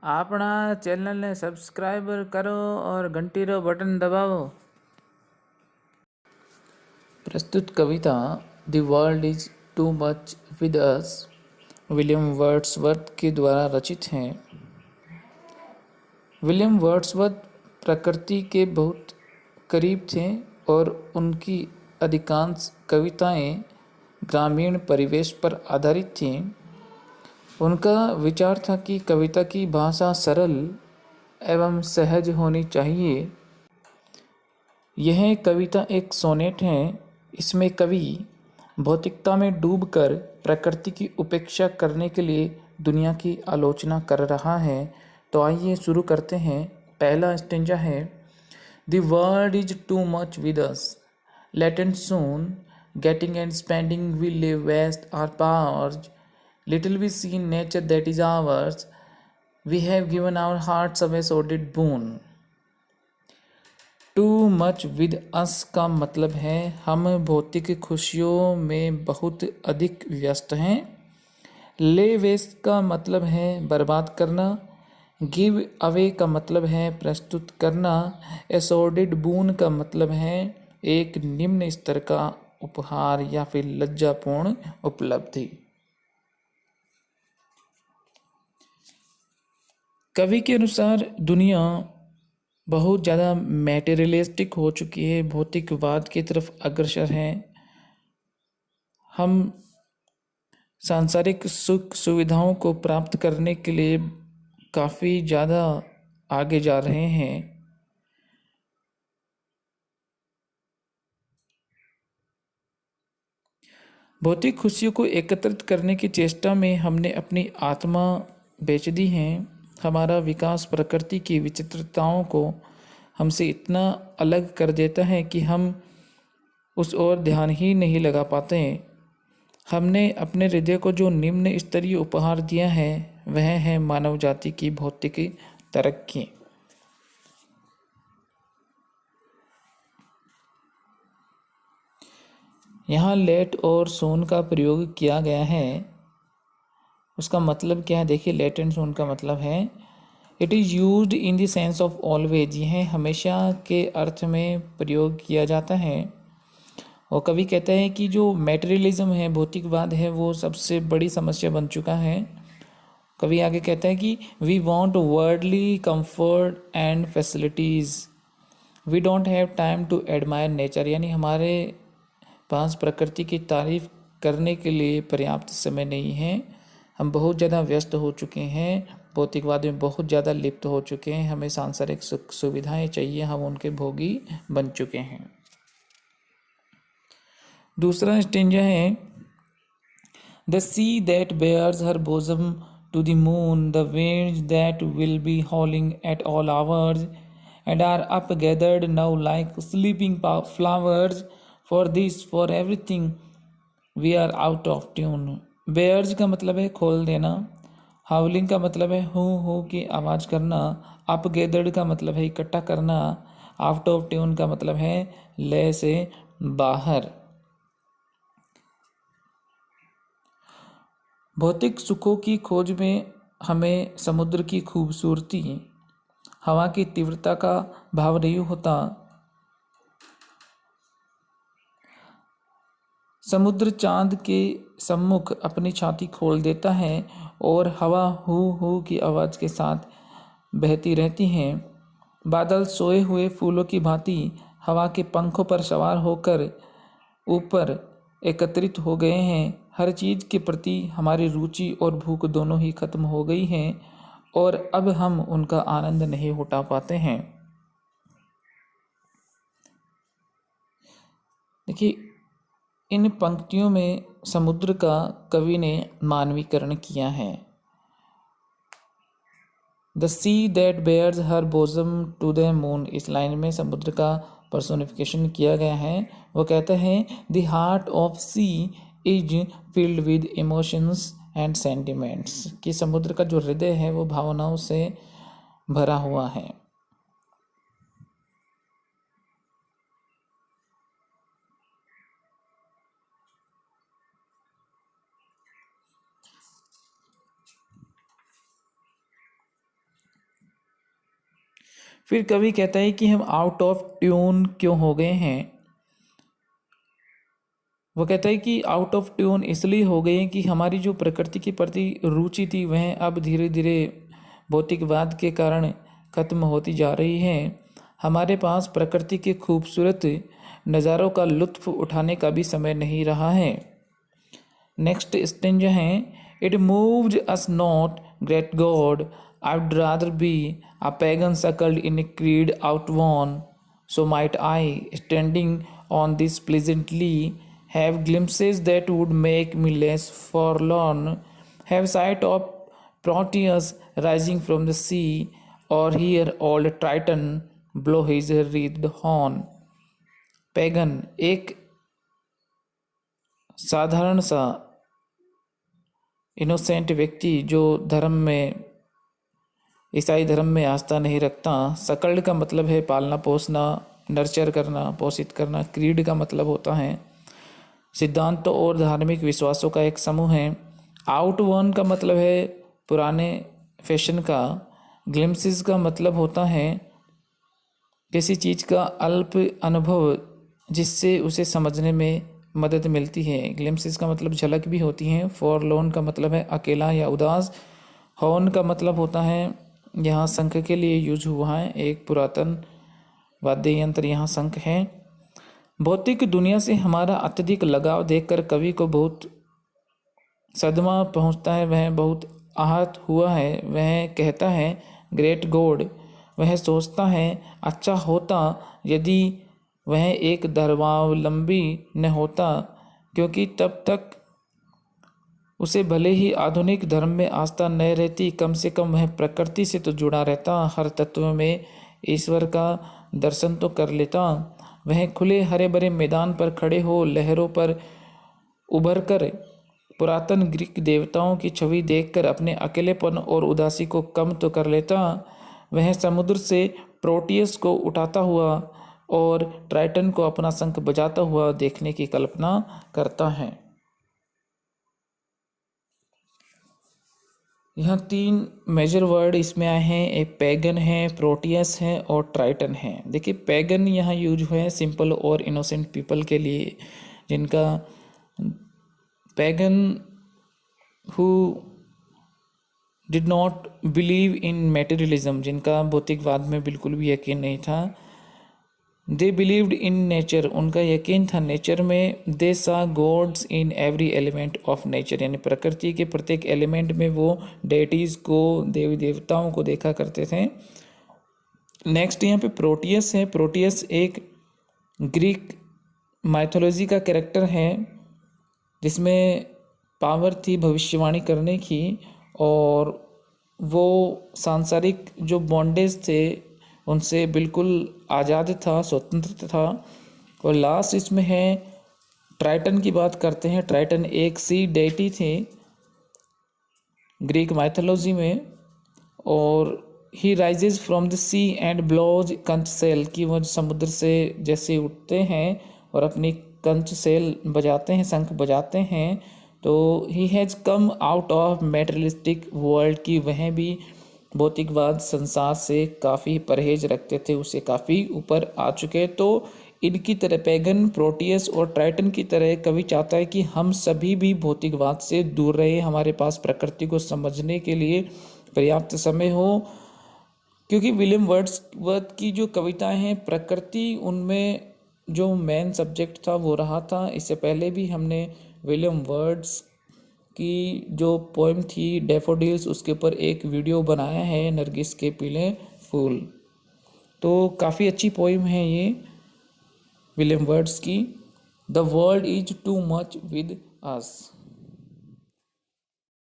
આપણા ચેનલને સબસ્ક્રાઈબ કરો और घंटीरो बटन दबाओ। प्रस्तुत कविता the world is too much with us William Wordsworth के द्वारा रचित है। विलियम वर्ड्सवर्थ प्रकृति के बहुत करीब थे और उनकी अधिकांश कविताएं ग्रामीण परिवेश पर आधारित थीं। उनका विचार था कि कविता की भाषा सरल एवं सहज होनी चाहिए। यह कविता एक सोनेट है। इसमें कवि भौतिकता में डूबकर प्रकृति की उपेक्षा करने के लिए दुनिया की आलोचना कर रहा है। तो आइए शुरू करते हैं। पहला स्टेंजा है, the world is too much with us, late and soon, getting and spending we live waste our powers, little we see nature that is ours, we have given our hearts away sordid boon. Too much with us का मतलब है हम भौतिक खुशियों में बहुत अधिक व्यस्त हैं। ले वेस्ट का मतलब है बर्बाद करना। गिव अवे का मतलब है प्रस्तुत करना। एसोर्डेड बून का मतलब है एक निम्न स्तर का उपहार या फिर लज्जापूर्ण उपलब्धि। कवि के अनुसार दुनिया बहुत ज़्यादा मैटेरियलिस्टिक हो चुकी है, भौतिकवाद की तरफ अग्रसर है। हम सांसारिक सुख सुविधाओं को प्राप्त करने के लिए काफ़ी ज़्यादा आगे जा रहे हैं। भौतिक खुशियों को एकत्रित करने की चेष्टा में हमने अपनी आत्मा बेच दी है। हमारा विकास प्रकृति की विचित्रताओं को हमसे इतना अलग कर देता है कि हम उस ओर ध्यान ही नहीं लगा पाते। हमने अपने हृदय को जो निम्न स्तरीय उपहार दिया है वह है मानव जाति की भौतिक तरक्की। यहाँ लेट और सोन का प्रयोग किया गया है। उसका मतलब क्या है, देखिए, लेट एंड सोन का मतलब है it is used in the sense of always. यह हमेशा के अर्थ में प्रयोग किया जाता है। और कवि कहता है कि जो मैटेरियलिज्म है, भौतिकवाद है, वो सबसे बड़ी समस्या बन चुका है। कवि आगे कहता है कि we want worldly comfort and facilities, we don't have time to admire nature. यानी हमारे पास प्रकृति की तारीफ करने के लिए पर्याप्त समय नहीं है। हम बहुत ज़्यादा व्यस्त हो चुके हैं, भौतिकवाद में बहुत ज़्यादा लिप्त हो चुके हैं। हमें सांसारिक सुख सुविधाएं चाहिए, हम उनके भोगी बन चुके हैं। दूसरा स्टेंजा है, the sea that bares her bosom to the moon, the winds that will be howling at all hours and are up gathered now like sleeping flowers, for this for everything we are out of tune। Bares का मतलब है खोल देना। हाउलिंग का मतलब है हूँ हूँ की आवाज़ करना। अप गैदर्ड का मतलब है इकट्ठा करना। आउट ऑफ ट्यून का मतलब है लय से बाहर। भौतिक सुखों की खोज में हमें समुद्र की खूबसूरती, हवा की तीव्रता का भाव नहीं होता। समुद्र चांद के सम्मुख अपनी छाती खोल देता है और हवा हू हू की आवाज़ के साथ बहती रहती है। बादल सोए हुए फूलों की भांति हवा के पंखों पर सवार होकर ऊपर एकत्रित हो गए हैं। हर चीज़ के प्रति हमारी रुचि और भूख दोनों ही खत्म हो गई हैं और अब हम उनका आनंद नहीं उठा पाते हैं। देखिए, इन पंक्तियों में समुद्र का कवि ने मानवीकरण किया है। The sea that bares her bosom to the moon, इस लाइन में समुद्र का पर्सोनिफिकेशन किया गया है। वो कहता है the heart of sea is filled with emotions and sentiments, कि समुद्र का जो हृदय है वो भावनाओं से भरा हुआ है। फिर कवि कहता है कि हम आउट ऑफ ट्यून क्यों हो गए हैं। वो कहता है कि आउट ऑफ ट्यून इसलिए हो गए कि हमारी जो प्रकृति के प्रति रुचि थी वह अब धीरे धीरे भौतिकवाद के कारण खत्म होती जा रही है। हमारे पास प्रकृति के खूबसूरत नज़ारों का लुत्फ उठाने का भी समय नहीं रहा है। नेक्स्ट स्टेंज है, it moved us not great God, I would rather be a pagan suckled in a creed outworn, so might I, standing on this pleasantly, have glimpses that would make me less forlorn, have sight of Proteus rising from the sea, or hear old Triton blow his wreathed horn. Pagan एक साधारण सा innocent व्यक्ति जो धर्म में ईसाई धर्म में आस्था नहीं रखता। सकल्ड का मतलब है पालना पोसना, नर्चर करना, पोषित करना। क्रीड का मतलब होता है सिद्धांतों और धार्मिक विश्वासों का एक समूह है। आउट वन का मतलब है पुराने फैशन का। ग्लिम्सिस का मतलब होता है किसी चीज़ का अल्प अनुभव जिससे उसे समझने में मदद मिलती है। ग्लिम्सिस का मतलब झलक भी होती है। फॉरलोन का मतलब है अकेला या उदास। हॉर्न का मतलब होता है, यहाँ शंख के लिए यूज हुआ है, एक पुरातन वाद्य यंत्र यहाँ शंख है। भौतिक दुनिया से हमारा अत्यधिक लगाव देखकर कवि को बहुत सदमा पहुँचता है, वह बहुत आहत हुआ है। वह कहता है ग्रेट गॉड, वह सोचता है अच्छा होता यदि वह एक धर्मावलंबी न होता, क्योंकि तब तक उसे भले ही आधुनिक धर्म में आस्था न रहती, कम से कम वह प्रकृति से तो जुड़ा रहता, हर तत्व में ईश्वर का दर्शन तो कर लेता। वह खुले हरे भरे मैदान पर खड़े हो लहरों पर उभरकर पुरातन ग्रीक देवताओं की छवि देखकर अपने अकेलेपन और उदासी को कम तो कर लेता। वह समुद्र से प्रोटियस को उठाता हुआ और ट्राइटन को अपना शंख बजाता हुआ देखने की कल्पना करता है। यहाँ 3 मेजर वर्ड इसमें आए हैं, एक पैगन है, प्रोटियस है और ट्राइटन है। देखिए पैगन यहाँ यूज हुए हैं सिंपल और इनोसेंट पीपल के लिए, जिनका pagan who did not believe in materialism, जिनका भौतिकवाद में बिल्कुल भी यकीन नहीं था। दे बिलीव्ड इन नेचर, उनका यकीन था नेचर में। दे सा gods in every element of nature, यानी प्रकृति के प्रत्येक एलिमेंट में वो डेटीज़ को, देवी देवताओं को देखा करते थे। नेक्स्ट यहाँ पे प्रोटियस है। प्रोटियस एक ग्रीक माइथोलॉजी का कैरेक्टर है जिसमें पावर थी भविष्यवाणी करने की, और वो सांसारिक जो बॉन्डेज थे उनसे बिल्कुल आज़ाद था, स्वतंत्र था। और लास्ट इसमें है ट्राइटन की बात करते हैं। ट्राइटन एक सी डेटी थे ग्रीक माइथोलॉजी में, और he rises from the sea and blows conch shell, कि वो समुद्र से जैसे उठते हैं और अपनी कंच सेल बजाते हैं, शंख बजाते हैं। तो he has come out of materialistic world, की वह भी भौतिकवाद संसार से काफ़ी परहेज रखते थे, उसे काफ़ी ऊपर आ चुके। तो इनकी तरह पैगन, प्रोटियस और ट्राइटन की तरह कवि चाहता है कि हम सभी भी भौतिकवाद से दूर रहे, हमारे पास प्रकृति को समझने के लिए पर्याप्त समय हो। क्योंकि विलियम वर्ड्सवर्थ की जो कविताएं हैं, प्रकृति उनमें जो मेन सब्जेक्ट था वो रहा था। इससे पहले भी हमने विलियम वर्ड्स की जो पोएम थी डैफोडिल्स, उसके ऊपर एक वीडियो बनाया है, नरगिस के पीले फूल। तो काफ़ी अच्छी पोएम है ये विलियम वर्ड्स की। The world is too much with us.